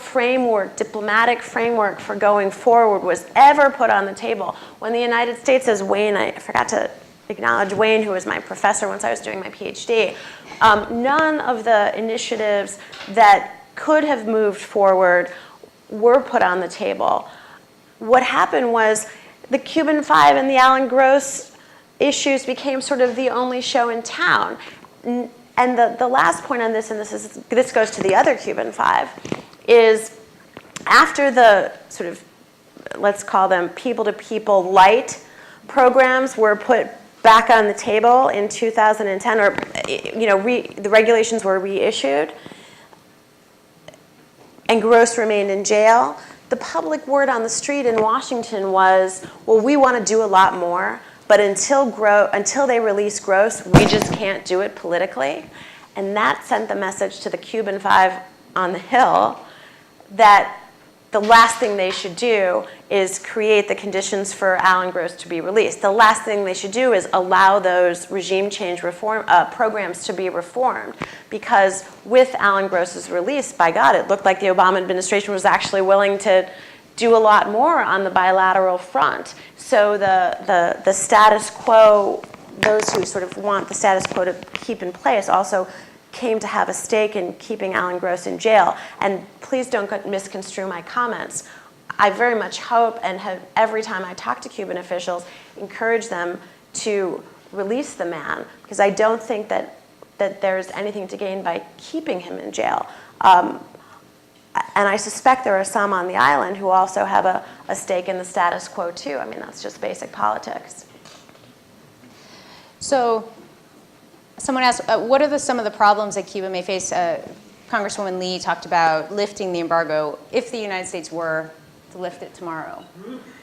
diplomatic framework for going forward was ever put on the table, when the United States, as Wayne, I forgot to acknowledge Wayne, who was my professor once I was doing my PhD, none of the initiatives that could have moved forward were put on the table. What happened was the Cuban 5 and the Alan Gross issues became sort of the only show in town. And the last point on this, and this goes to the other Cuban 5, is after the sort of, let's call them people-to-people light programs were put back on the table in 2010, or the regulations were reissued, and Gross remained in jail, the public word on the street in Washington was, well, we want to do a lot more, but until they release Gross, we just can't do it politically. And that sent the message to the Cuban 5 on the Hill that the last thing they should do is create the conditions for Alan Gross to be released. The last thing they should do is allow those regime change reform programs to be reformed. Because with Alan Gross's release, by God, it looked like the Obama administration was actually willing to do a lot more on the bilateral front. So the status quo, those who sort of want the status quo to keep in place, also came to have a stake in keeping Alan Gross in jail. And please don't misconstrue my comments. I very much hope, and have every time I talk to Cuban officials, encourage them to release the man, because I don't think that there's anything to gain by keeping him in jail. And I suspect there are some on the island who also have a stake in the status quo too. I mean, that's just basic politics. So someone asked, what are some of the problems that Cuba may face? Congresswoman Lee talked about lifting the embargo if the United States were to lift it tomorrow.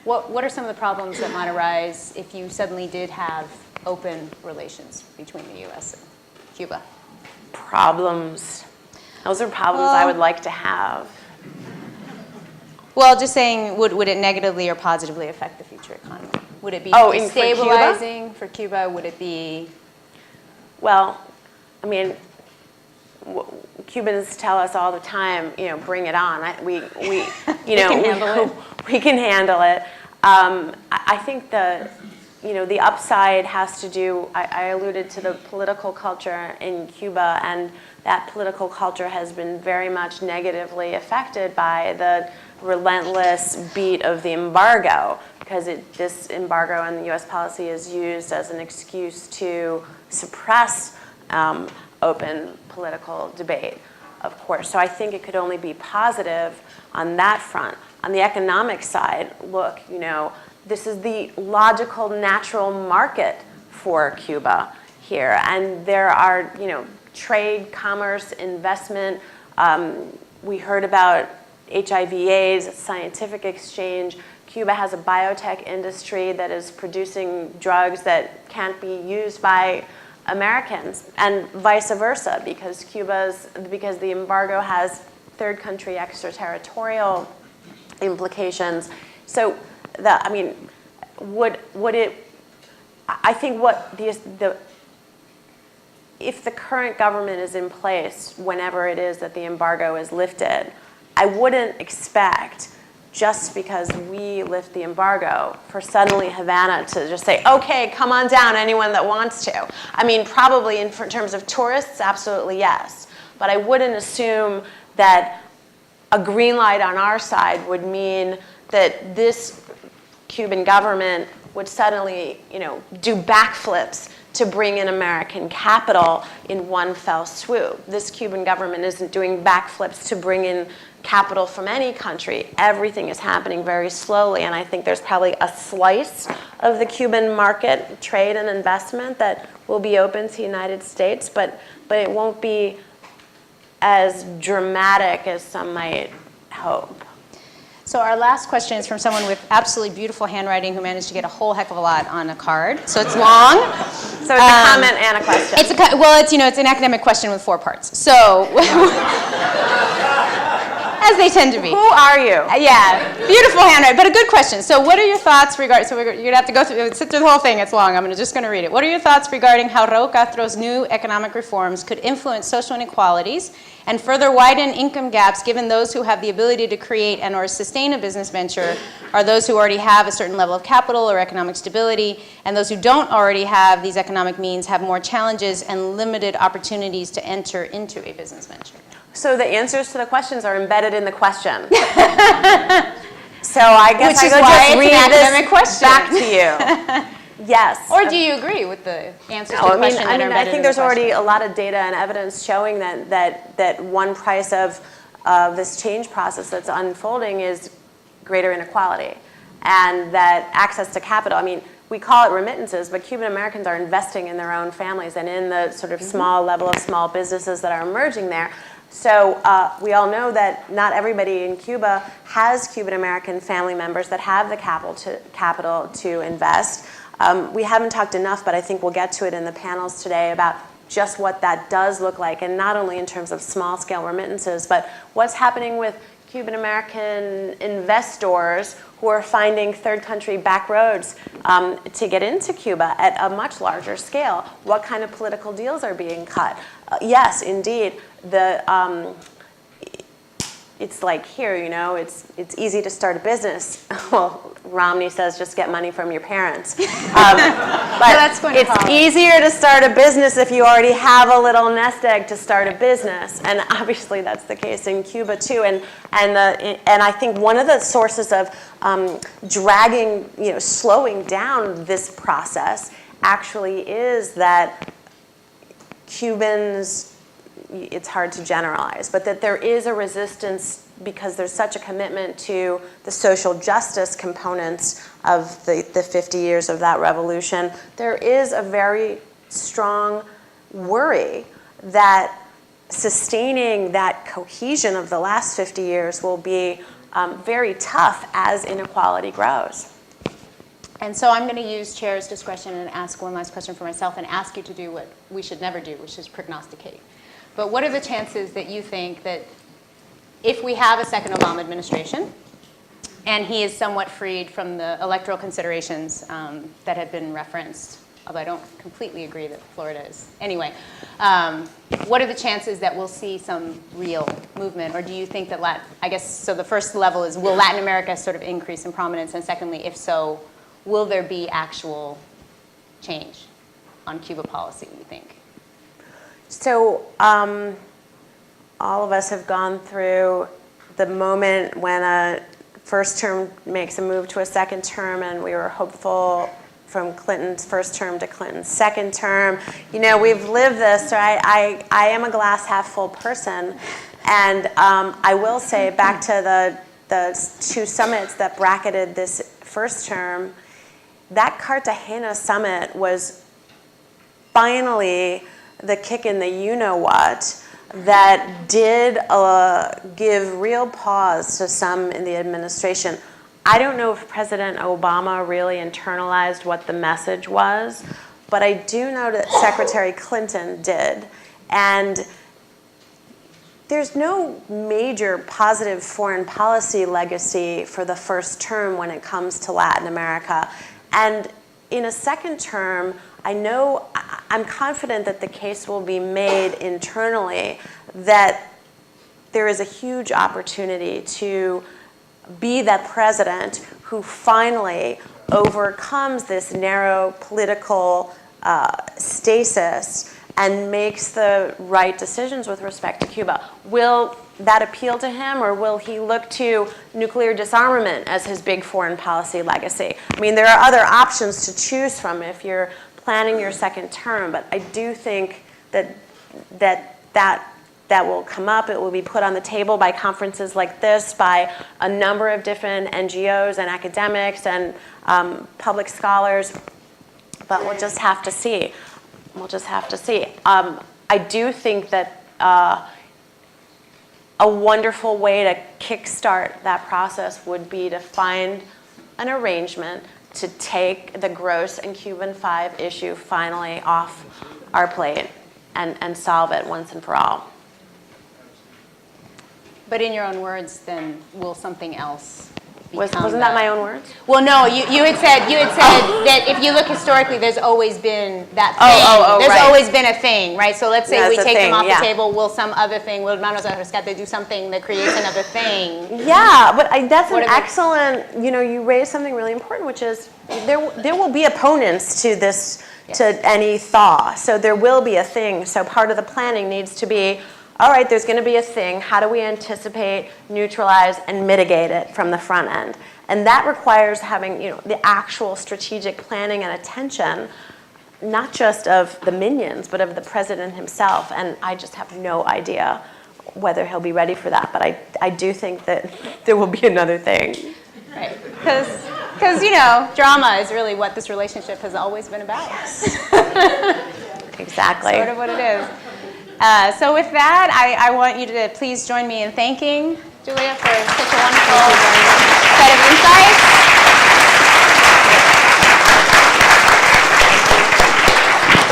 What are some of the problems that might arise if you suddenly did have open relations between the U.S. and Cuba? Problems. Those are problems I would like to have. Well, just saying, would it negatively or positively affect the future economy? Would it be stabilizing for Cuba? Would it be? Well, I mean, Cubans tell us all the time, bring it on. We can handle it. We can handle it. I think the upside has to do. I alluded to the political culture in Cuba, and that political culture has been very much negatively affected by the relentless beat of the embargo, because this embargo and the U.S. policy is used as an excuse to suppress open political debate, of course. So I think it could only be positive on that front. On the economic side, look, this is the logical, natural market for Cuba. here, and there are, trade, commerce, investment. We heard about HIV/AIDS, scientific exchange. Cuba has a biotech industry that is producing drugs that can't be used by Americans, and vice versa, because the embargo has third country extraterritorial implications. So, if the current government is in place whenever it is that the embargo is lifted, I wouldn't expect, just because we lift the embargo, for suddenly Havana to just say, okay, come on down, anyone that wants to. Probably in terms of tourists, absolutely yes. But I wouldn't assume that a green light on our side would mean that this Cuban government would suddenly, do backflips to bring in American capital in one fell swoop. This Cuban government isn't doing backflips to bring in capital from any country. Everything is happening very slowly, and I think there's probably a slice of the Cuban market, trade and investment, that will be open to the United States, but it won't be as dramatic as some might hope. So our last question is from someone with absolutely beautiful handwriting who managed to get a whole heck of a lot on a card. So it's long. So it's a comment and a question. It's an academic question with 4 parts. So, as they tend to be. Who are you? Yeah, beautiful handwriting, but a good question. So what are your thoughts regarding, so you're going to have to go through, sit through the whole thing, it's long, I'm just going to read it. What are your thoughts regarding how Raul Castro's new economic reforms could influence social inequalities and further widen income gaps, given those who have the ability to create and or sustain a business venture are those who already have a certain level of capital or economic stability, and those who don't already have these economic means have more challenges and limited opportunities to enter into a business venture? So the answers to the questions are embedded in the question. So I guess Which I is could why just it's read an academic this question. back to you. Yes. Or do you agree with the answers to the question that are embedded I think in there's the question? already a lot of data and evidence showing that one price of this change process that's unfolding is greater inequality, and that access to capital. We call it remittances, but Cuban Americans are investing in their own families and in the sort of small level of small businesses that are emerging there. So we all know that not everybody in Cuba has Cuban American family members that have the capital to invest. We haven't talked enough, but I think we'll get to it in the panels today about just what that does look like, and not only in terms of small-scale remittances, but what's happening with Cuban American investors who are finding third country back roads to get into Cuba at a much larger scale. What kind of political deals are being cut? Yes, indeed. It's like here, it's easy to start a business. Well, Romney says just get money from your parents. But it's easier to start a business if you already have a little nest egg to start a business. And obviously that's the case in Cuba too. And I think one of the sources of dragging, slowing down this process actually is that Cubans, it's hard to generalize, but that there is a resistance because there's such a commitment to the social justice components of the 50 years of that revolution. There is a very strong worry that sustaining that cohesion of the last 50 years will be very tough as inequality grows. And so I'm going to use chair's discretion and ask one last question for myself and ask you to do what we should never do, which is prognosticate. But what are the chances that you think that if we have a second Obama administration, and he is somewhat freed from the electoral considerations that have been referenced, although I don't completely agree that Florida is. Anyway, what are the chances that we'll see some real movement? Or do you think that so the first level is, will Latin America sort of increase in prominence? And secondly, if so, will there be actual change on Cuba policy, you think? So all of us have gone through the moment when a first term makes a move to a second term, and we were hopeful from Clinton's first term to Clinton's second term. We've lived this, right? I am a glass half full person, and I will say back to the 2 summits that bracketed this first term, that Cartagena summit was finally the kick in the you-know-what that did give real pause to some in the administration. I don't know if President Obama really internalized what the message was, but I do know that Secretary Clinton did. And there's no major positive foreign policy legacy for the first term when it comes to Latin America. And in a second term, I'm confident that the case will be made internally that there is a huge opportunity to be that president who finally overcomes this narrow political stasis and makes the right decisions with respect to Cuba. Will that appeal to him, or will he look to nuclear disarmament as his big foreign policy legacy? I mean, there are other options to choose from if you're planning your second term, but I do think that will come up. It will be put on the table by conferences like this, by a number of different NGOs and academics and public scholars, but we'll just have to see. We'll just have to see. I do think that a wonderful way to kickstart that process would be to find an arrangement to take the Gross and Cuban 5 issue finally off our plate and solve it once and for all. But in your own words, then, will something else Wasn't that my own words? Well, no, you had said that if you look historically, there's always been that thing. There's right. always been a thing, right? So let's say That's we a take them thing, off yeah. the table. Will some other thing? Will Manos al Rescate do something that creates another thing? Yeah, but that's an What about- excellent. You raised something really important, which is there will be opponents to this, to any thaw. So there will be a thing. So part of the planning needs to be, all right, there's going to be a thing. How do we anticipate, neutralize, and mitigate it from the front end? And that requires having, the actual strategic planning and attention, not just of the minions, but of the president himself. And I just have no idea whether he'll be ready for that. But I do think that there will be another thing. Right, because drama is really what this relationship has always been about. Exactly. Sort of what it is. So with that, I want you to please join me in thanking Julia for such a wonderful set of insights.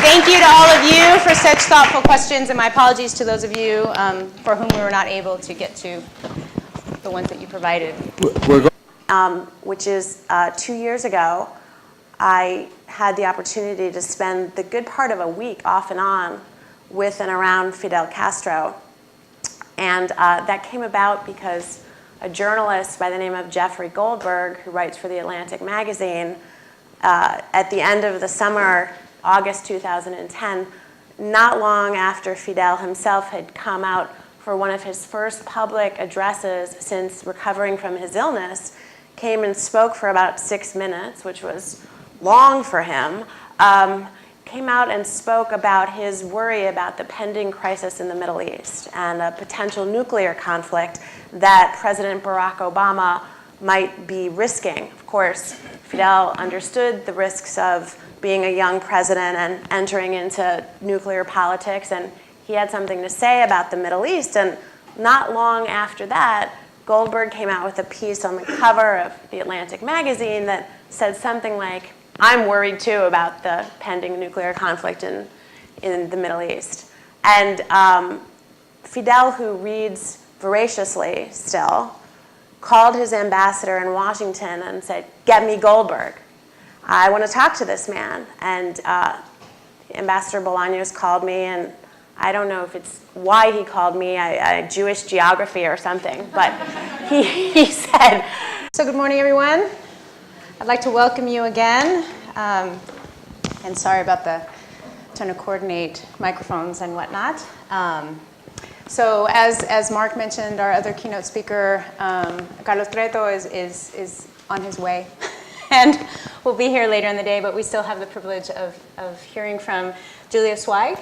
Thank you to all of you for such thoughtful questions, and my apologies to those of you for whom we were not able to get to the ones that you provided. Which is 2 years ago, I had the opportunity to spend the good part of a week off and on with and around Fidel Castro. And that came about because a journalist by the name of Jeffrey Goldberg, who writes for the Atlantic magazine, at the end of the summer, August 2010, not long after Fidel himself had come out for one of his first public addresses since recovering from his illness, came and spoke for about 6 minutes, which was long for him, came out and spoke about his worry about the pending crisis in the Middle East and a potential nuclear conflict that President Barack Obama might be risking. Of course, Fidel understood the risks of being a young president and entering into nuclear politics, and he had something to say about the Middle East. And not long after that, Goldberg came out with a piece on the cover of the Atlantic magazine that said something like, I'm worried too about the pending nuclear conflict in the Middle East. And Fidel, who reads voraciously still, called his ambassador in Washington and said, get me Goldberg. I want to talk to this man. And Ambassador Bolaños called me, and I don't know if it's why he called me, Jewish geography or something, but he said. So good morning, everyone. I'd like to welcome you again, and sorry about trying to coordinate microphones and whatnot. So as Mark mentioned, our other keynote speaker, Carlos Treto, is on his way and will be here later in the day, but we still have the privilege of hearing from Julia Zweig,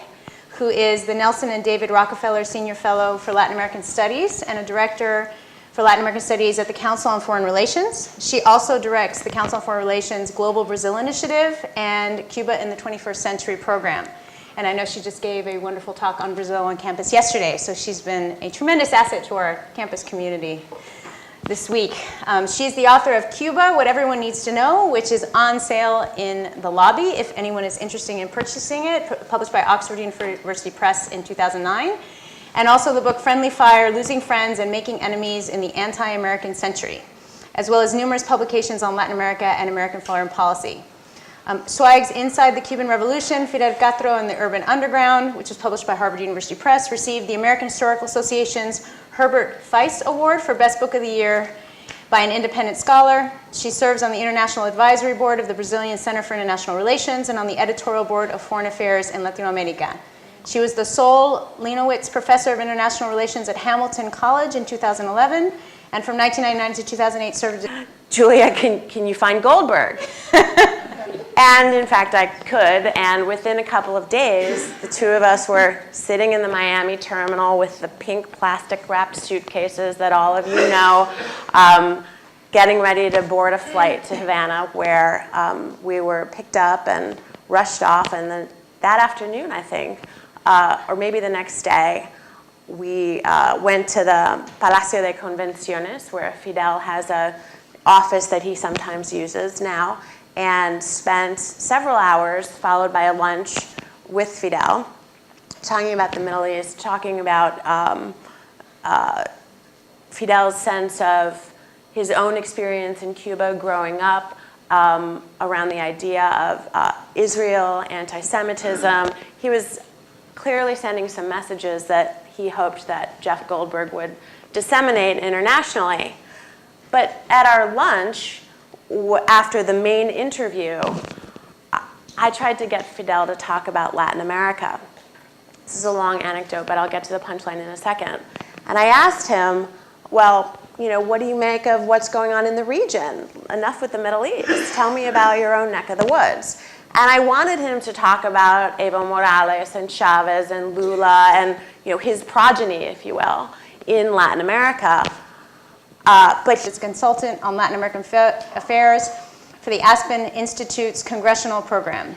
who is the Nelson and David Rockefeller Senior Fellow for Latin American Studies and a Director for Latin American Studies at the Council on Foreign Relations. She also directs the Council on Foreign Relations Global Brazil Initiative and Cuba in the 21st Century program. And I know she just gave a wonderful talk on Brazil on campus yesterday, so she's been a tremendous asset to our campus community this week. She's the author of Cuba, What Everyone Needs to Know, which is on sale in the lobby if anyone is interested in purchasing it, published by Oxford University Press in 2009. And also the book Friendly Fire, Losing Friends and Making Enemies in the Anti-American Century, as well as numerous publications on Latin America and American foreign policy. Zweig's Inside the Cuban Revolution, Fidel Castro and the Urban Underground, which was published by Harvard University Press, received the American Historical Association's Herbert Feist Award for Best Book of the Year by an independent scholar. She serves on the International Advisory Board of the Brazilian Center for International Relations and on the editorial board of Foreign Affairs in Latin America. She was the sole Leonowitz Professor of International Relations at Hamilton College in 2011, and from 1999 to 2008 served as... Julia, can you find Goldberg? And in fact, I could, and within a couple of days, the two of us were sitting in the Miami terminal with the pink plastic-wrapped suitcases that all of you know, getting ready to board a flight to Havana, where we were picked up and rushed off, and then that afternoon, I think, or maybe the next day, we went to the Palacio de Convenciones, where Fidel has an office that he sometimes uses now, and spent several hours, followed by a lunch with Fidel, talking about the Middle East, talking about Fidel's sense of his own experience in Cuba growing up, around the idea of Israel, anti-Semitism. He was clearly sending some messages that he hoped that Jeff Goldberg would disseminate internationally. But at our lunch, after the main interview, I tried to get Fidel to talk about Latin America. This is a long anecdote, but I'll get to the punchline in a second. And I asked him, well, you know, what do you make of what's going on in the region? Enough with the Middle East. Tell me about your own neck of the woods. And I wanted him to talk about Evo Morales and Chavez and Lula and, you know, his progeny, if you will, in Latin America. But she's a consultant on Latin American affairs for the Aspen Institute's congressional program.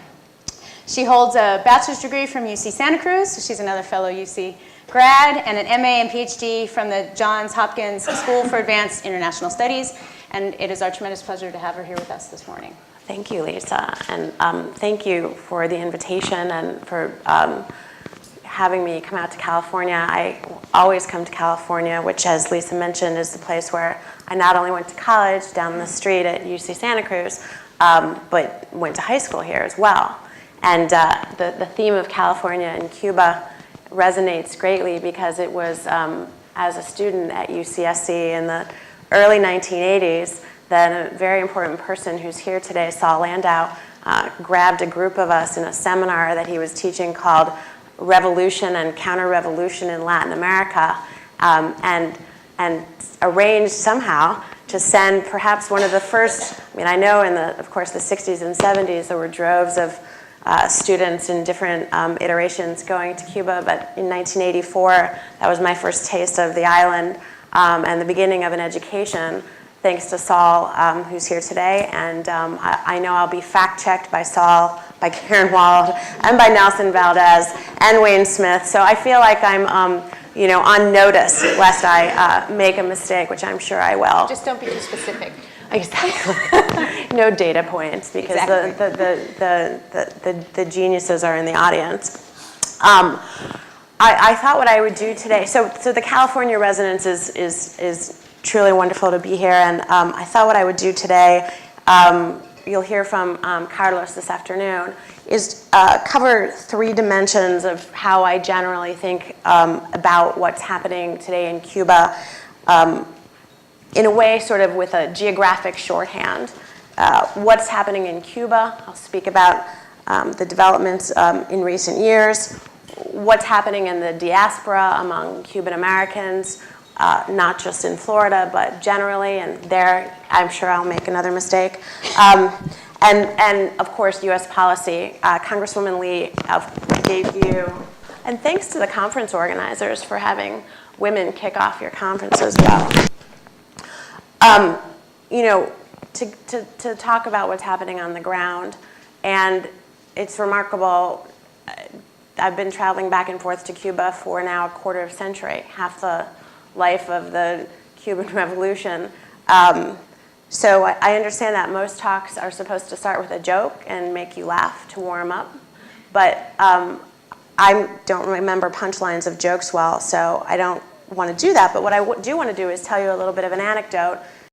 She holds a bachelor's degree from UC Santa Cruz, so she's another fellow UC grad, and an MA and PhD from the Johns Hopkins School for Advanced International Studies. And it is our tremendous pleasure to have her here with us this morning. Thank you, Lisa, and thank you for the invitation and for having me come out to California. I always come to California, which, as Lisa mentioned, is the place where I not only went to college down the street at UC Santa Cruz, but went to high school here as well. And the theme of California and Cuba resonates greatly because it was as a student at UCSC in the early 1980s that a very important person who's here today, Saul Landau, grabbed a group of us in a seminar that he was teaching called Revolution and Counter-Revolution in Latin America, and arranged somehow to send perhaps one of the first, I mean, I know in the, of course, the 60s and 70s there were droves of students in different iterations going to Cuba, but in 1984, that was my first taste of the island and the beginning of an education, thanks to Saul, who's here today, and I know I'll be fact-checked by Saul, by Karen Wald, and by Nelson Valdez, and Wayne Smith, so I feel like I'm you know, on notice lest I make a mistake, which I'm sure I will. Just don't be too specific. Exactly. No data points, because exactly. the geniuses are in the audience. I thought what I would do today, so the California residence is truly wonderful to be here, and I thought what I would do today, you'll hear from Carlos this afternoon, is cover three dimensions of how I generally think about what's happening today in Cuba, in a way sort of with a geographic shorthand. What's happening in Cuba, I'll speak about the developments in recent years, what's happening in the diaspora among Cuban Americans, not just in Florida, but generally, and there I'm sure I'll make another mistake. And of course, US policy. Congresswoman Lee gave you, and thanks to the conference organizers for having women kick off your conference as well. You know, to talk about what's happening on the ground, and it's remarkable I've been traveling back and forth to Cuba for now a quarter of a century, half the life of the Cuban Revolution. So I understand that most talks are supposed to start with a joke and make you laugh to warm up, but I don't remember punchlines of jokes well, so I don't want to do that. But what I do want to do is tell you a little bit of an anecdote